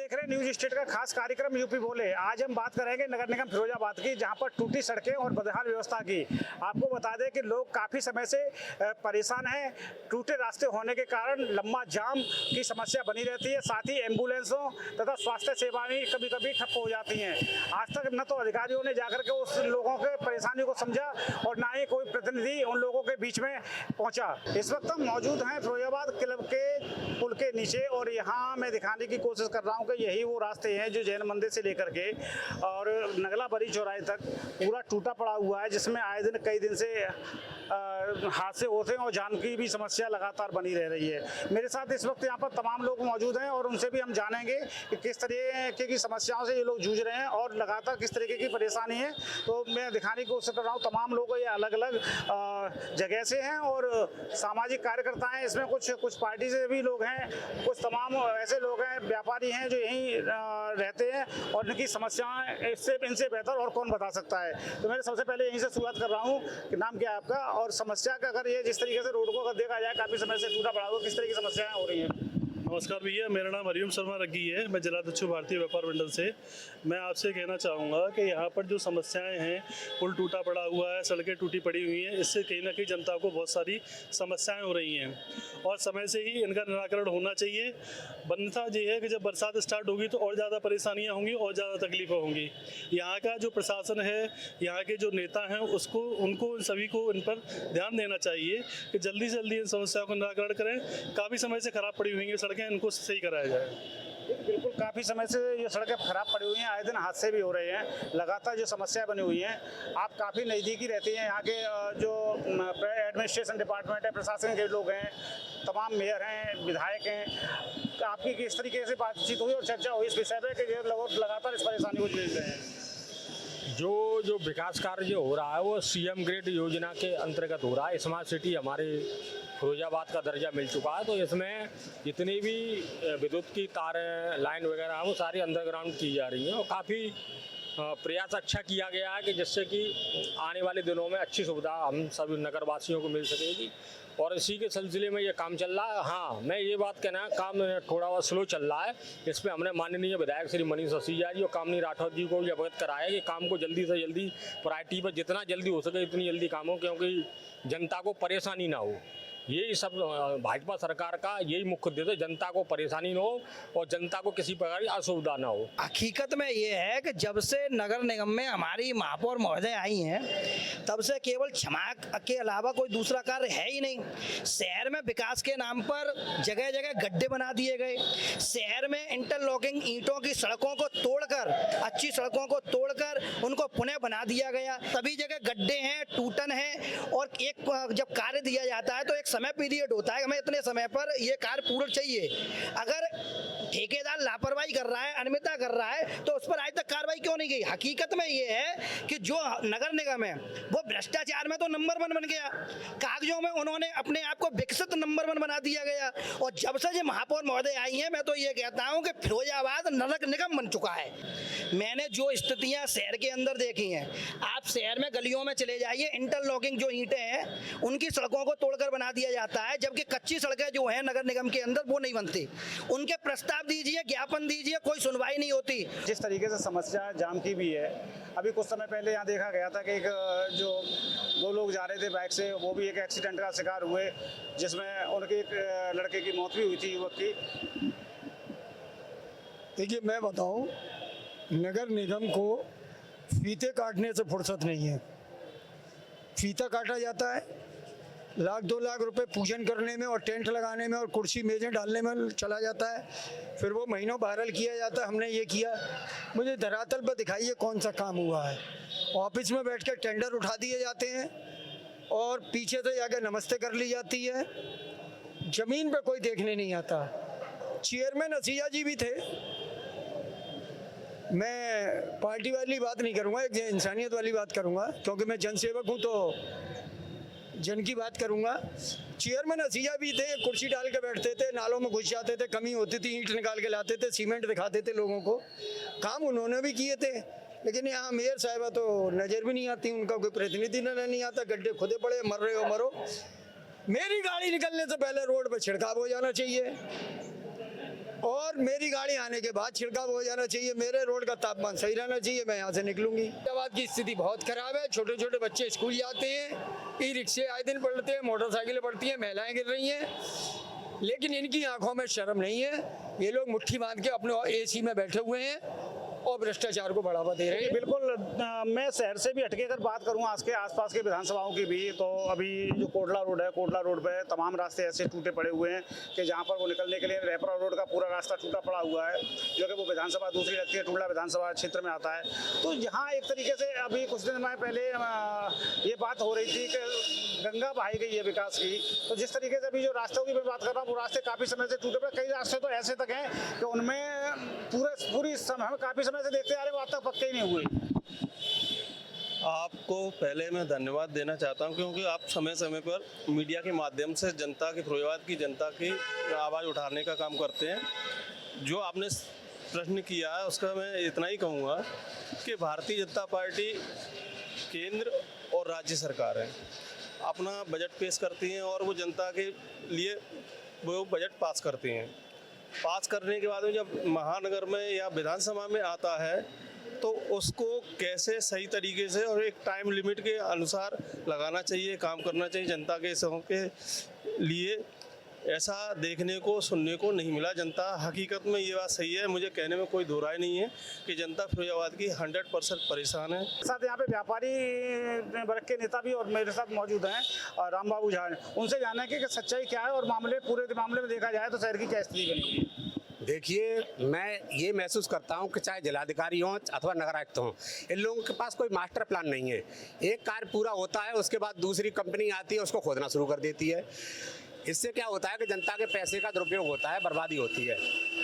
देख रहे हैं न्यूज स्टेट का खास कार्यक्रम यूपी बोले। आज हम बात करेंगे नगर निगम फिरोजाबाद की, जहां पर टूटी सड़कें और बदहाल व्यवस्था की। आपको बता दें कि लोग काफ़ी समय से परेशान हैं। टूटे रास्ते होने के कारण लंबा जाम की समस्या बनी रहती है, साथ ही एम्बुलेंसों तथा स्वास्थ्य सेवाएं कभी कभी ठप हो जाती हैं। आज तक न तो अधिकारियों ने जाकर के उस लोगों के परेशानी को समझा और ना ही कोई प्रतिनिधि उन लोगों के बीच में पहुंचा। इस वक्त हम मौजूद हैं फिरोजाबाद क्लब के पुल के नीचे और यहाँ मैं दिखाने की कोशिश कर रहा हूँ कि यही वो रास्ते हैं जो जैन मंदिर से लेकर के और नगला बरी चौराहे तक पूरा टूटा पड़ा हुआ है, जिसमें आए दिन कई दिन से हादसे होते हैं और जान की भी समस्या लगातार बनी रह रही है। मेरे साथ इस वक्त यहाँ पर तमाम लोग मौजूद हैं और उनसे भी हम जानेंगे कि किस तरीके की समस्याओं से ये लोग जूझ रहे हैं और लगातार किस तरीके की परेशानी है। तो मैं दिखाने की कोशिश कर रहा हूँ। तमाम लोग ये अलग अलग जगह से हैं और सामाजिक कार्यकर्ता हैं, इसमें कुछ पार्टी से भी लोग हैं, कुछ तमाम ऐसे लोग हैं, व्यापारी हैं जो यहीं रहते हैं और इनकी समस्याएं इनसे बेहतर और कौन बता सकता है। तो मैं सबसे पहले यहीं से शुरुआत कर रहा हूँ कि नाम क्या है आपका और समस्या का, अगर ये जिस तरीके से रोड को अगर देखा जाए काफ़ी समय से टूटा पड़ा हुआ, किस तरह की समस्याएं हो रही हैं? नमस्कार भैया, मेरा नाम हरिओम शर्मा रग्गी है। मैं जिलाध्यक्ष भारतीय व्यापार मंडल से। मैं आपसे कहना चाहूँगा कि यहाँ पर जो समस्याएं हैं, पुल टूटा पड़ा हुआ है, सड़कें टूटी पड़ी हुई हैं, इससे कहीं ना कहीं जनता को बहुत सारी समस्याएं हो रही हैं और समय से ही इनका निराकरण होना चाहिए। बनता ये है कि जब बरसात स्टार्ट होगी तो और ज़्यादा परेशानियाँ होंगी और ज़्यादा तकलीफ़ें होंगी। यहाँ का जो प्रशासन है, यहाँ के जो नेता हैं, उनको सभी को इन पर ध्यान देना चाहिए कि जल्दी से जल्दी इन समस्याओं का निराकरण करें। काफ़ी समय से ख़राब पड़ी हुई हैं सड़कें, इनको सही कराया जाए। बिल्कुल, काफ़ी समय से ये सड़कें खराब पड़ी हुई हैं, आए दिन हादसे भी हो रहे हैं, लगातार जो समस्याएं बनी हुई हैं। आप काफ़ी नज़दीकी रहती हैं, यहाँ के जो एडमिनिस्ट्रेशन डिपार्टमेंट है, प्रशासन के लोग हैं, तमाम मेयर हैं, विधायक हैं, आपकी किस तरीके से बातचीत हुई और चर्चा हुई इस विषय पर कि ये लोग लगातार इस परेशानी को झेल रहे हैं? जो विकास कार्य जो हो रहा है वो सीएम ग्रेड योजना के अंतर्गत हो रहा है। स्मार्ट सिटी हमारे फिरोजाबाद का दर्जा मिल चुका है, तो इसमें जितनी भी विद्युत की तारें, लाइन वगैरह हैं वो सारी अंडरग्राउंड की जा रही हैं और काफ़ी प्रयास अच्छा किया गया है कि जिससे कि आने वाले दिनों में अच्छी सुविधा हम सभी नगरवासियों को मिल सकेगी और इसी के सिलसिले में ये काम चल रहा है। हाँ, मैं ये बात कहना, काम थोड़ा बहुत स्लो चल रहा है। इस पर हमने माननीय विधायक श्री मनीष सिसोदिया जी और कामनी राठौर जी को भी अवगत कराया कि काम को जल्दी से जल्दी प्रायोरिटी पर जितना जल्दी हो सके इतनी जल्दी काम हो, क्योंकि जनता को परेशानी ना हो। यही सब भाजपा सरकार का यही मुख्य उद्देश्य है, जनता को परेशानी ना हो और जनता को किसी प्रकार की असुविधा ना हो। हकीकत में ये है कि जब से नगर निगम में हमारी महापौर महोदय आई हैं, तब से केवल क्षमा के अलावा कोई दूसरा कार्य है ही नहीं। शहर में विकास के नाम पर जगह जगह गड्ढे बना दिए गए। शहर में इंटरलॉकिंग ईंटों की सड़कों को तोड़कर, अच्छी सड़कों को तोड़कर उनको पुनः बना दिया गया। सभी जगह गड्ढे हैं, टूटन है और एक जब कार्य दिया जाता है तो एक समय पीरियड होता है, हमें इतने समय पर ये कार्य पूर्ण चाहिए। अगर ठेकेदार लापरवाही कर रहा है, अनियमितता कर रहा है, तो उस पर आज तक कार्रवाई क्यों नहीं की? हकीकत में ये है कि जो नगर निगम है वो भ्रष्टाचार में तो नंबर 1 बन गया, कागजों में उन्होंने अपने आप को विकसित नंबर 1 बना दिया गया। और जब से जो महापौर महोदय आई हैं, मैं तो ये कहता हूँ कि फिरोजाबाद नगर निगम बन चुका है। मैंने जो स्थितियाँ शहर के अंदर देखी हैं, आप शहर में गलियों में चले जाइए, इंटरलॉकिंग जो ईंटें हैं उनकी सड़कों को तोड़कर बना दिया जाता है, जबकि कच्ची सड़कें जो हैं नगर निगम के अंदर वो नहीं बनती। उनके प्रस्ताव दीजिए, ज्ञापन दीजिए, कोई सुनवाई नहीं होती। जिस तरीके से समस्या जाम की भी है, अभी कुछ समय पहले यहाँ देखा गया था कि एक जो 2 लोग जा रहे थे बाइक से, वो भी एक एक्सीडेंट का शिकार हुए, जिसमें उनके एक लड़के की मौत भी हुई थी, युवक की। देखिए, मैं बताऊं, नगर निगम को फीते काटने से फुर्सत नहीं है। फीता काटा जाता है, 1-2 लाख रुपए पूजन करने में और टेंट लगाने में और कुर्सी मेजें डालने में चला जाता है, फिर वो महीनों वायरल किया जाता है, हमने ये किया। मुझे धरातल पर दिखाइए कौन सा काम हुआ है। ऑफिस में बैठ कर टेंडर उठा दिए जाते हैं और पीछे से जाकर नमस्ते कर ली जाती है, ज़मीन पे कोई देखने नहीं आता। चेयरमैन असीजा जी भी थे। मैं पार्टी वाली बात नहीं करूँगा, एक इंसानियत वाली बात करूँगा, क्योंकि मैं जनसेवक हूँ तो जन की बात करूँगा। चेयरमैन असीजा भी थे, कुर्सी डाल के बैठते थे, नालों में घुस जाते थे, कमी होती थी ईंट निकाल के लाते थे, सीमेंट दिखाते थे लोगों को। काम उन्होंने भी किए थे, लेकिन यहाँ मेयर साहिबा तो नज़र भी नहीं आती, उनका कोई प्रतिनिधि नजर नहीं आता। गड्ढे खुदे पड़े, मर रहे हो मरो। मेरी गाड़ी निकलने से पहले रोड पर छिड़काव हो जाना चाहिए। और मेरी गाड़ी आने के बाद छिड़काव हो जाना चाहिए, मेरे रोड का तापमान सही रहना चाहिए, मैं यहाँ से निकलूंगी। फरीदाबाद की स्थिति बहुत खराब है, छोटे छोटे बच्चे स्कूल जाते हैं, ई रिक्शे आए दिन पलटते हैं, मोटरसाइकिलें पड़ती हैं, महिलाएं गिर रही हैं, लेकिन इनकी आंखों में शर्म नहीं है। ये लोग मुट्ठी बांध के अपने एसी में बैठे हुए हैं और भ्रष्टाचार को बढ़ावा दे रहे हैं। बिल्कुल मैं शहर से भी हटके अगर बात करूं आज के आसपास के विधानसभाओं की भी, तो अभी जो कोटला रोड है, कोटला रोड पे तमाम रास्ते ऐसे टूटे पड़े हुए हैं कि जहां पर वो निकलने के लिए रेपरा रोड का पूरा रास्ता टूटा पड़ा हुआ है, जो कि वो विधानसभा दूसरी लगती है, टुंडला विधानसभा क्षेत्र में आता है। तो यहाँ एक तरीके से अभी कुछ दिन पहले ये बात हो रही थी कि गंगा बहाई गई है विकास की, तो जिस तरीके से अभी जो रास्तों की मैं बात कर रहा हूँ, वो रास्ते काफ़ी समय से टूटे पड़े, कई रास्ते तो ऐसे तक हैं कि उनमें पूरी समय काफ़ी समय से देखते आ रहे, वो आज तक पक्के ही नहीं हुए। आपको पहले मैं धन्यवाद देना चाहता हूं, क्योंकि आप समय समय पर मीडिया के माध्यम से जनता की, फिरोजाबाद की जनता की आवाज़ उठाने का काम करते हैं। जो आपने प्रश्न किया है उसका मैं इतना ही कहूँगा कि भारतीय जनता पार्टी केंद्र और राज्य सरकार है, अपना बजट पेश करती हैं और वो जनता के लिए वो बजट पास करती हैं। पास करने के बाद में जब महानगर में या विधानसभा में आता है तो उसको कैसे सही तरीके से और एक टाइम लिमिट के अनुसार लगाना चाहिए, काम करना चाहिए जनता के हितों के लिए। ऐसा देखने को, सुनने को नहीं मिला। जनता हकीकत में ये बात सही है, मुझे कहने में कोई दो राय नहीं है कि जनता फिरोजाबाद की 100% परेशान है। साथ यहाँ पे व्यापारी वर्ग के नेता भी और मेरे साथ मौजूद हैं, और राम बाबू झा, उनसे जानना है कि सच्चाई क्या है और पूरे मामले में देखा जाए तो शहर की क्या स्थिति बनी है। देखिए, मैं ये महसूस करता हूँ कि चाहे जिलाधिकारी हों अथवा नगर आयुक्त हों, इन लोगों के पास कोई मास्टर प्लान नहीं है। एक कार्य पूरा होता है, उसके बाद दूसरी कंपनी आती है, उसको खोदना शुरू कर देती है। इससे क्या होता है कि जनता के पैसे का दुरुपयोग होता है, बर्बादी होती है।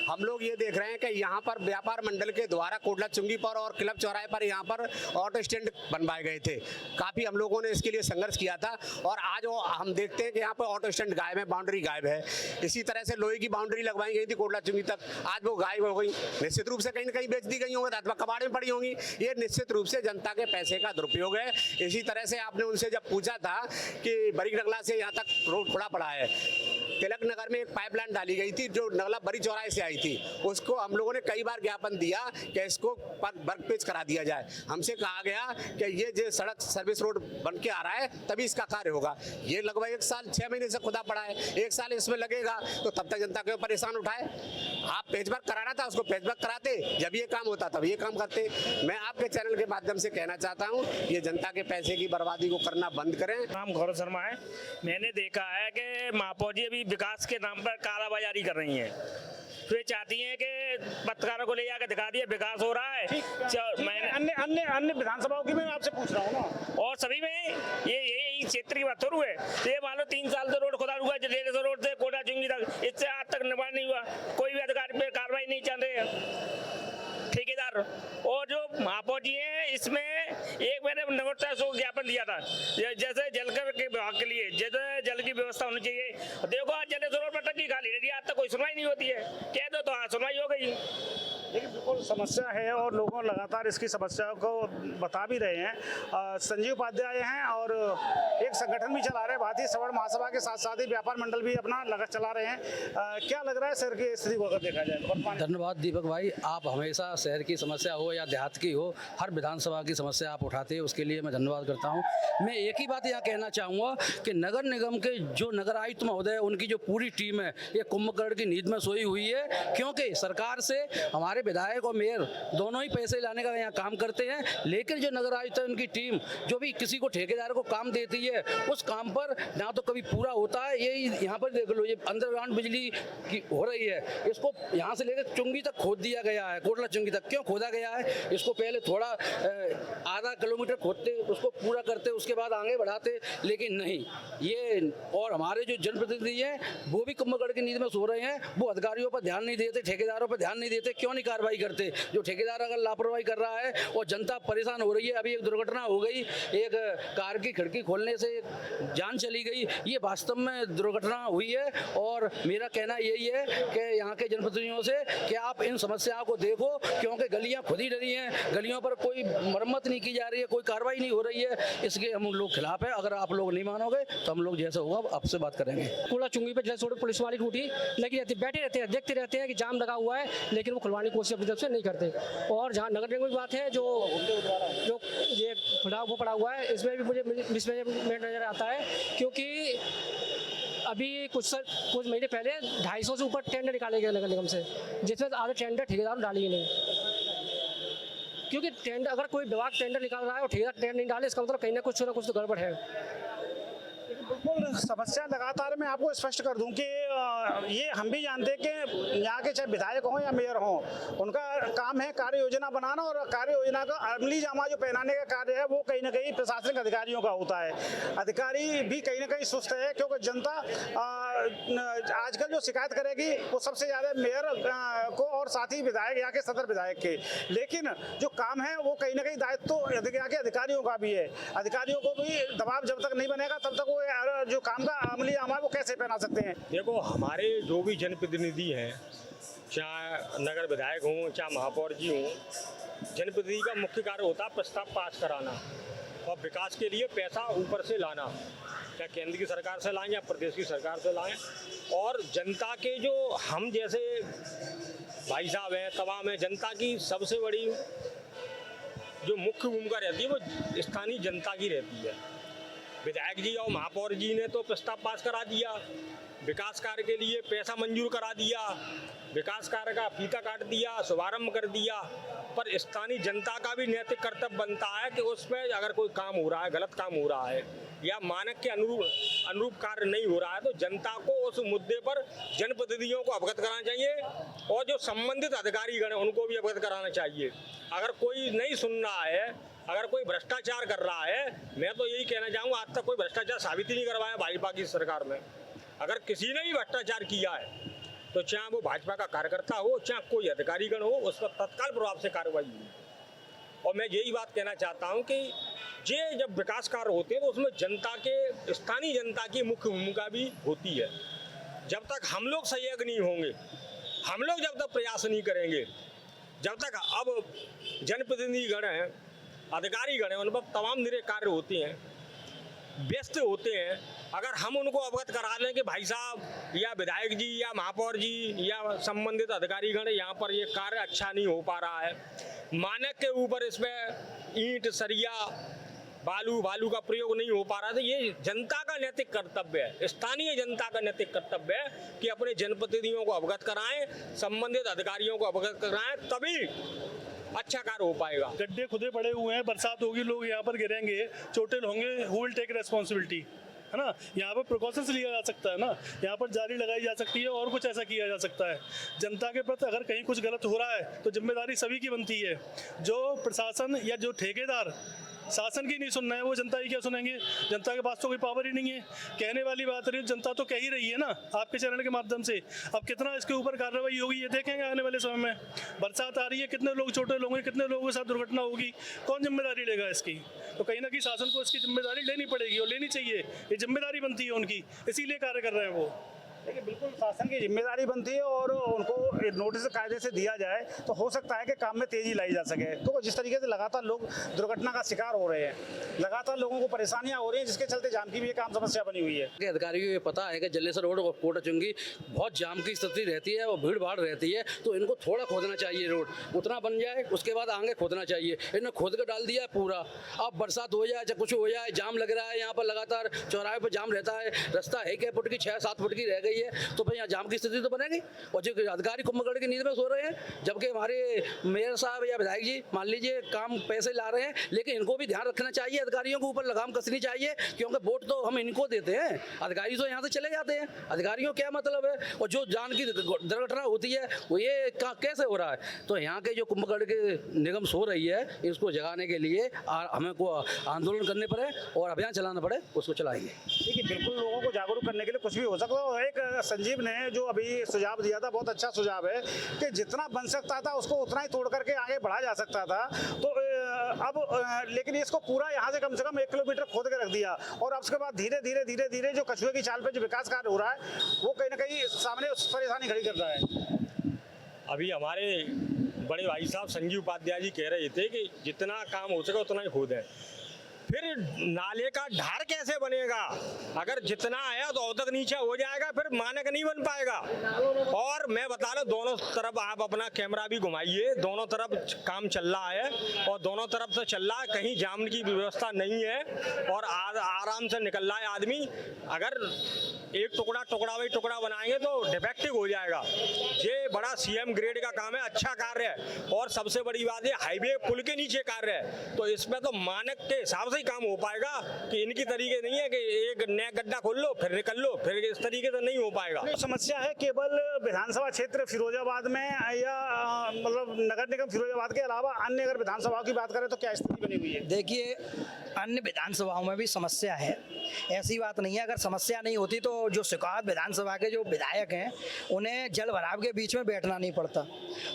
हम लोग ये देख रहे हैं कि यहाँ पर व्यापार मंडल के द्वारा कोटला चुंगी पर और क्लब चौराहे पर यहाँ पर ऑटो स्टैंड बनवाए गए थे। काफ़ी हम लोगों ने इसके लिए संघर्ष किया था और आज वो हम देखते हैं कि यहाँ पर ऑटो स्टैंड गायब है, बाउंड्री गायब है। इसी तरह से लोहे की बाउंड्री लगवाई गई थी कोटला चुंगी तक, आज वो गायब हो गई। निश्चित रूप से कहीं न कहीं बेच दी गई होंगी अथवा कबाड़ में पड़ी होंगी। ये निश्चित रूप से जनता के पैसे का दुरुपयोग है। इसी तरह से आपने उनसे जब पूछा था कि बड़ी नगला से यहाँ तक रोड खुला पड़ा है, तिलक नगर में एक पाइपलाइन डाली गई थी जो नगला बड़ी चौराहे से आई थी, उसको हम लोगों ने कई बार ज्ञापन दिया कि इसको वर्क पेज करा दिया जाए। हमसे कहा गया कि ये जो सड़क सर्विस रोड बन के आ रहा है तभी इसका कार्य होगा। ये लगभग 1 साल 6 महीने से खुदा पड़ा है, 1 साल इसमें लगेगा, तो तब तक जनता क्यों परेशान उठाए। आप पेज वर्क कराना था, उसको पेज वर्क कराते, जब ये काम होता तब ये काम करते। मैं आपके चैनल के माध्यम से कहना चाहता हूँ, ये जनता के पैसे की बर्बादी को करना बंद करें। नाम गौरव शर्मा है। मैंने देखा है कि महापौर जी अभी विकास के नाम पर कालाबाजारी कर रही हैं, तो ये चाहती हैं कि पत्रकारों को ले जाकर दिखा दिए विकास हो रहा है। मैंने अन्य विधानसभाओं की मैं आपसे पूछ रहा हूँ ना, और सभी में ये क्षेत्र की बात थोड़ी है। तो ये मान लो 3 साल से रोड खुदा हुआ, जलेसर रोड से कोटा चुंगी तक, इससे आज तक निर्माण नहीं हुआ, कोई भी अधिकारी पे कार्रवाई नहीं चल रही है। ठेकेदार और जो महापौर जी हैं, इसमें एक मैंने नगरता को ज्ञापन दिया था, जैसे जलकर के विभाग के लिए जैसे जल की व्यवस्था होनी चाहिए। देखो आज जलेसर रोड पर टंकी खाली रहती है, आज तक कोई सुनवाई नहीं होती है। कह दो तो हाँ सुनवाई हो गई। देखिए बिल्कुल समस्या है और लोगों लगातार इसकी समस्या को बता भी रहे हैं। संजीव उपाध्याय हैं और एक संगठन भी चला रहे हैं, भारतीय सवर्ण महासभा के साथ साथ ही व्यापार मंडल भी अपना लगत चला रहे हैं। क्या लग रहा है शहर की स्थिति को अगर देखा जाए तो? धन्यवाद दीपक भाई, आप हमेशा शहर की समस्या हो या देहात की हो, हर विधानसभा की समस्या आप उठाते हैं, उसके लिए मैं धन्यवाद करता हूं। मैं एक ही बात यहाँ कहना चाहूँगा कि नगर निगम के जो नगर आयुक्त महोदय, उनकी जो पूरी टीम है, ये कुंभकर्ण की नींद में सोई हुई है, क्योंकि सरकार से हमारे विधायक और मेयर दोनों ही पैसे लाने का यहाँ काम करते हैं, लेकिन जो नगर आयुक्त है उनकी टीम जो भी किसी को ठेकेदार को काम देती है, उस काम पर ना तो कभी पूरा होता है। यही यहाँ पर देख लो, ये अंडरग्राउंड बिजली की हो रही है, इसको यहाँ से लेकर चुंगी तक खोद दिया गया है। कोटला चुंगी तक क्यों खोदा गया है? इसको पहले थोड़ा आधा किलोमीटर खोदते, उसको पूरा करते, उसके बाद आगे बढ़ाते, लेकिन नहीं ये। और हमारे जो जनप्रतिनिधि हैं वो भी कुंभकर्ण की नींद में सो रहे हैं, वो अधिकारियों पर ध्यान नहीं देते, ठेकेदारों पर ध्यान नहीं देते। क्यों नहीं कार्रवाई करते। जो ठेकेदार अगर लापरवाही कर रहा है और जनता परेशान हो रही है, अभी एक दुर्घटना हो गई, एक कार की खिड़की खोलने से जान चली गई, ये वास्तव में दुर्घटना हुई है। और मेरा कहना यही है कि यहाँ के जनप्रतिनिधियों से कि आप इन समस्याओं को देखो, क्योंकि गलियाँ खुद ही डरी हैं, गलियों पर कोई मरम्मत नहीं की जा रही है, कोई कार्रवाई नहीं हो रही है, इसके हम लोग खिलाफ है। अगर आप लोग नहीं मानोगे तो हम लोग जैसा होगा आपसे बात करेंगे। कूड़ा चुंगी पे जैसे पुलिस वाली टूटी लगी रहती है, बैठे रहते हैं, देखते रहते हैं कि जाम लगा हुआ है, लेकिन वो खुलवाने की कोशिश अपनी तरफ से नहीं करते। और जहाँ नगर निगम की बात है, जो ये खुला वो पड़ा हुआ है, इसमें भी मुझे मिसमैनेजमेंट नज़र आता है, क्योंकि अभी कुछ महीने पहले 250 से ऊपर टेंडर निकाले गए नगर निगम से, जिसमें आधे टेंडर ठेकेदार डाली ही नहीं। क्योंकि टेंडर, अगर कोई विभाग टेंडर निकाल रहा है और ठेकेदार टेंडर नहीं डाले, इसका मतलब कहीं ना कुछ तो गड़बड़ है। बिल्कुल समस्या लगातार मैं आपको स्पष्ट कर दूं कि ये हम भी जानते हैं कि यहाँ के चाहे विधायक हों या मेयर हों, उनका काम है कार्य योजना बनाना, और कार्य योजना का अमली जामा जो पहनाने का कार्य है वो कहीं ना कहीं प्रशासनिक अधिकारियों का होता है। अधिकारी भी कहीं ना कहीं सुस्त है, क्योंकि जनता आजकल जो शिकायत करेगी वो सबसे ज़्यादा मेयर को और साथ ही विधायक यहाँ के सदर विधायक के, लेकिन जो काम है वो कहीं ना कहीं दायित्व तो यहाँ के अधिकारियों का भी है। अधिकारियों को भी दबाव जब तक नहीं बनेगा तब तक वो जो काम का अमली जामा वो कैसे पहना सकते हैं। देखो, हमारे जो भी जनप्रतिनिधि हैं, चाहे नगर विधायक हों, चाहे महापौर जी हों, जनप्रतिनिधि का मुख्य कार्य होता है प्रस्ताव पास कराना और विकास के लिए पैसा ऊपर से लाना, चाहे केंद्र की सरकार से लाएं या प्रदेश की सरकार से लाएं। और जनता के जो हम जैसे भाई साहब हैं, तमाम हैं, जनता की सबसे बड़ी जो मुख्य भूमिका रहती है वो स्थानीय जनता की रहती है। विधायक जी और महापौर जी ने तो प्रस्ताव पास करा दिया, विकास कार्य के लिए पैसा मंजूर करा दिया, विकास कार्य का फीता काट दिया, शुभारंभ कर दिया, पर स्थानीय जनता का भी नैतिक कर्तव्य बनता है कि उसमें अगर कोई काम हो रहा है, गलत काम हो रहा है या मानक के अनुरूप कार्य नहीं हो रहा है, तो जनता को उस मुद्दे पर जनप्रतिनिधियों को अवगत कराना चाहिए और जो संबंधित अधिकारीगण हैं उनको भी अवगत कराना चाहिए। अगर कोई नहीं सुन रहा है, अगर कोई भ्रष्टाचार कर रहा है, मैं तो यही कहना चाहूँगा, आज तक कोई भ्रष्टाचार साबित ही नहीं करवाया भाजपा की सरकार में। अगर किसी ने भी भ्रष्टाचार किया है तो चाहे वो भाजपा का कार्यकर्ता हो, चाहे कोई अधिकारीगण हो, उस पर तत्काल प्रभाव से कार्रवाई हो। और मैं यही बात कहना चाहता हूँ कि ये जब विकास कार्य होते हैं तो उसमें जनता के, स्थानीय जनता की मुख्य भूमिका भी होती है। जब तक हम लोग सहयोग नहीं होंगे, हम लोग जब तक प्रयास नहीं करेंगे, जब तक अब जनप्रतिनिधिगण हैं, अधिकारीगण हैं, उन पर तमाम निरे कार्य होते हैं, व्यस्त होते हैं, अगर हम उनको अवगत करा दें कि भाई साहब या विधायक जी या महापौर जी या संबंधित अधिकारीगण, यहाँ पर ये कार्य अच्छा नहीं हो पा रहा है, मानक के ऊपर इसमें ईंट, सरिया, बालू का प्रयोग नहीं हो पा रहा, तो ये जनता का नैतिक कर्तव्य है, स्थानीय जनता का नैतिक कर्तव्य है कि अपने जनप्रतिनिधियों को अवगत कराएं, संबंधित अधिकारियों को अवगत कराएं, तभी अच्छा कार्य हो पाएगा। गड्ढे खुदे पड़े हुए हैं, बरसात होगी, लोग यहाँ पर गिरेंगे, चोटिल होंगे, हु विल टेक रेस्पॉन्सिबिलिटी, है ना। यहाँ पर प्रिकॉशंस लिया जा सकता है ना, यहाँ पर जाली लगाई जा सकती है और कुछ ऐसा किया जा सकता है। जनता के प्रति अगर कहीं कुछ गलत हो रहा है तो जिम्मेदारी सभी की बनती है। जो प्रशासन या जो ठेकेदार शासन की नहीं सुनना है, वो जनता की क्या सुनेंगे? जनता के पास तो कोई पावर ही नहीं है। कहने वाली बात रही, जनता तो कह ही रही है ना आपके चैनल के माध्यम से। अब कितना इसके ऊपर कार्रवाई होगी ये देखेंगे आने वाले समय में। बरसात आ रही है, कितने लोग चोटिल होंगे, कितने लोगों के साथ दुर्घटना होगी, कौन जिम्मेदारी लेगा इसकी? तो कहीं ना कहीं शासन को इसकी जिम्मेदारी लेनी पड़ेगी और लेनी चाहिए, ये जिम्मेदारी बनती है उनकी, इसीलिए कार्य कर रहे हैं वो। देखिए, बिल्कुल शासन की जिम्मेदारी बनती है और उनको नोटिस कायदे से दिया जाए तो हो सकता है कि काम में तेजी लाई जा सके। तो जिस तरीके से लगातार लोग दुर्घटना का शिकार हो रहे हैं, लगातार लोगों को परेशानियां हो रही हैं, जिसके चलते जाम की भी एक आम समस्या बनी हुई है। अधिकारियों को ये पता है कि जलेसर रोड और कोटा चुंगी बहुत जाम की स्थिति रहती है और भीड़ भाड़ रहती है, तो इनको थोड़ा खोदना चाहिए, रोड उतना बन जाए, उसके बाद आगे खोदना चाहिए। इन्होंने खोद कर डाल दिया है पूरा। अब बरसात हो जाए चाहे कुछ हो जाए, जाम लग रहा है, यहाँ पर लगातार चौराहे पर जाम रहता है, रास्ता है 1 फुट की 6-7 फुट की रह गई है, तो भाई यहाँ जाम की स्थिति तो बनेगी। और जो अधिकारी कुंभकर्ण की नींद में सो रहे हैं, जबकि हमारे मेयर साहब या विधायक जी मान लीजिए काम पैसे ला रहे हैं, लेकिन इनको भी ध्यान रखना चाहिए, अधिकारियों के ऊपर लगाम कसनी चाहिए, क्योंकि वोट तो हम इनको देते हैं, अधिकारी तो यहाँ से चले जाते हैं, अधिकारियों क्या मतलब है? और जो जान की दुर्घटना होती है वो ये कैसे हो रहा है? तो यहाँ के जो कुंभकर्ण के निगम सो रही है, इसको जगाने के लिए हमें को आंदोलन करने पड़े और अभियान चलाना पड़े, उसको चलाएंगे। देखिए, बिल्कुल लोगों को जागरूक करने के लिए कुछ भी हो सकता है। एक संजीव ने जो अभी सुझाव दिया था बहुत अच्छा सुझाव है कि जितना बन सकता था उसको उतना ही तोड़ करके आगे बढ़ा जा सकता था। तो अब लेकिन इसको पूरा यहाँ से कम 1 किलोमीटर खोद के रख दिया और अब उसके बाद धीरे धीरे जो कछुए की चाल पे जो विकास कार्य हो रहा है वो कहीं ना कहीं सामने परेशानी खड़ी कर रहा है। अभी हमारे बड़े भाई साहब संजीव उपाध्याय जी कह रहे थे कि जितना काम हो सके उतना ही खोदें। फिर नाले का ढार कैसे बनेगा? अगर जितना है तो तक नीचे हो जाएगा, फिर मानक नहीं बन पाएगा। और मैं बता रहा हूँ दोनों तरफ आप अपना कैमरा भी घुमाइए, दोनों तरफ काम चल रहा है और दोनों तरफ से चल रहा है, कहीं जाम की व्यवस्था नहीं है और आराम से निकल रहा है आदमी। अगर एक टुकड़ा बनाएंगे तो डिफेक्टिव हो जाएगा। ये बड़ा सीएम ग्रेड का काम है, अच्छा कार्य है। और सबसे बड़ी बात है हाईवे पुल के नीचे कार्य है, तो इसमें तो मानक के हिसाब से ही काम हो पाएगा कि इनकी तरीके नहीं है कि एक नया गड्ढा खोल लो फिर निकल लो, फिर इस तरीके से नहीं हो पाएगा। समस्या है केवल विधानसभा क्षेत्र फिरोजाबाद में या मतलब नगर निगम फिरोजाबाद के अलावा अन्य अगर विधानसभाओं की बात करें तो क्या स्थिति बनी हुई है? देखिए, अन्य विधानसभाओं में भी समस्या है, ऐसी बात नहीं है। अगर समस्या नहीं होती तो जो शिकायत विधानसभा के जो विधायक हैं उन्हें जल भराव के बीच में बैठना नहीं पड़ता।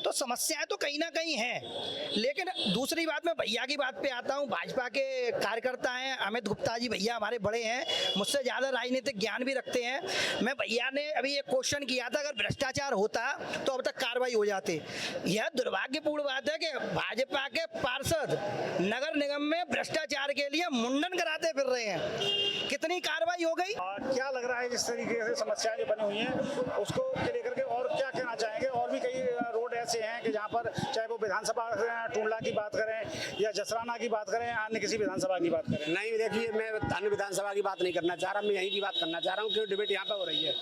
तो समस्याएं तो कहीं ना कहीं हैं। लेकिन दूसरी बात, मैं भैया की बात पे आता हूं। भाजपा के कार्यकर्ता हैं अमित गुप्ता जी, भैया हमारे बड़े हैं, मुझसे ज़्यादा राजनीतिक ज्ञान भी रखते हैं। मैं भैया ने अभी एक क्वेश्चन किया था, अगर भ्रष्टाचार होता तो अब तक कार्रवाई हो जाती। यह दुर्भाग्यपूर्ण बात है कि भाजपा के पार्षद नगर निगम में भ्रष्टाचार के लिए मुंडन कराते फिर रहे हैं। कितनी कार्रवाई हो गई? क्या लग रहा है जिस तरीके से समस्याएं जो बनी हुई हैं उसको लेकर के और क्या कहना चाहेंगे? और भी कई रोड ऐसे हैं कि जहां पर चाहे वो विधानसभा टूंडला की बात करें या जसराना की बात करें, अन्य किसी विधानसभा की बात करें। नहीं, देखिए, मैं अन्य विधानसभा की बात नहीं करना चाह रहा, मैं यहीं की बात करना चाह रहा हूँ क्योंकि डिबेट यहाँ पे हो रही है।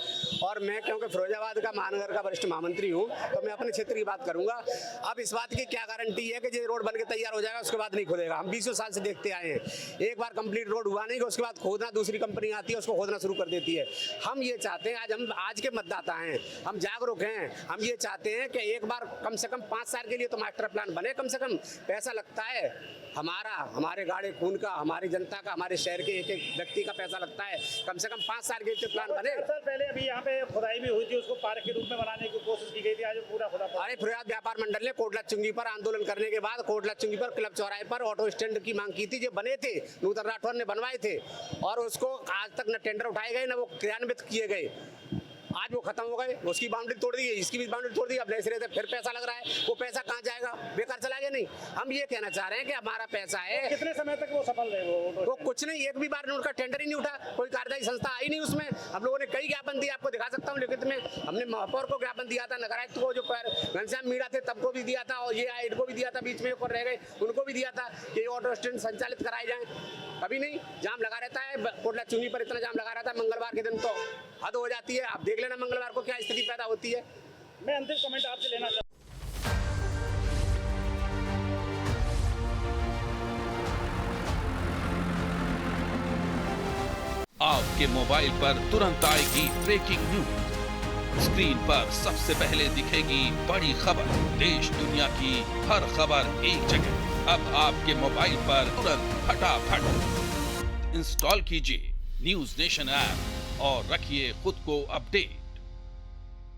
और मैं क्योंकि फिरोजाबाद का महानगर का वरिष्ठ महामंत्री हूँ तो मैं अपने क्षेत्र की बात करूँगा। अब इस बात की क्या गारंटी है कि जो रोड बन के तैयार हो जाएगा उसके बाद नहीं खोदेगा? हम 20 साल से देखते आए हैं, एक बार कंप्लीट रोड हुआ नहीं कि उसके बाद खोदना, दूसरी कंपनी आती है उसको खोदना शुरू कर देती है। हम ये चाहते हैं, आज के मतदाता हैं, हम जागरूक हैं, हम ये चाहते हैं कि एक बार कम से कम 5 साल के लिए तो मास्टर प्लान बने। कम से कम पैसा लगता है हमारे गाड़े खून का, हमारी जनता का, हमारे शहर के एक व्यक्ति का पैसा लगता है। कम से कम 5 साल के लिए प्लान बने। 4 साल पहले अभी यहाँ पे खुदाई भी हुई थी, उसको पार्क के रूप में बनाने की कोशिश की गई थी, आज पूरा खुदा। अरे फिरोजाबाद व्यापार मंडल ने कोटला चुंगी पर आंदोलन करने के बाद कोटला चुंगी पर क्लब चौराहे पर ऑटो स्टैंड की मांग की थी, जो बने थे, नूतन राठौर ने बनवाए थे और उसको आज तक न टेंडर उठाए गए न वो क्रियान्वित किए गए। आज वो खत्म हो गए, उसकी बाउंड्री तोड़ दी, इसकी भी बाउंड्री तोड़ दी, अब नए सिरे से फिर पैसा लग रहा है। वो पैसा कहाँ जाएगा? बेकार चला गया? नहीं, हम ये कहना चाह रहे हैं कि हमारा पैसा है। कितने समय तक वो सफल रहे? वो कुछ नहीं, एक भी बार उनका टेंडर ही नहीं उठा, कोई कार्यदायी संस्था आई नहीं उसमें। हम लोगों ने कई ज्ञापन दिए, आपको दिखा सकता हूँ लिखित में। हमने महापौर को ज्ञापन दिया था, नगर आयुक्त को, जो घनश्याम मीणा थे तब को भी दिया था, और ये आइड को भी दिया था, बीच में ऊपर रह गए उनको भी दिया था कि ऑटो स्टैंड संचालित कराए जाए। कभी नहीं, जाम लगा रहता है कोटला चुंगी पर, इतना जाम लगा रहता है। मंगलवार के दिन तो हद हो जाती है, आप देख लेना मंगलवार को क्या स्थिति पैदा होती है। मैं अंतिम कमेंट आपसे लेना चाहता हूँ। आपके मोबाइल पर तुरंत आएगी ब्रेकिंग न्यूज। स्क्रीन पर सबसे पहले दिखेगी बड़ी खबर, देश दुनिया की हर खबर एक जगह। अब आपके मोबाइल पर तुरंत फटाफट इंस्टॉल कीजिए न्यूज नेशन ऐप और रखिए खुद को अपडेट।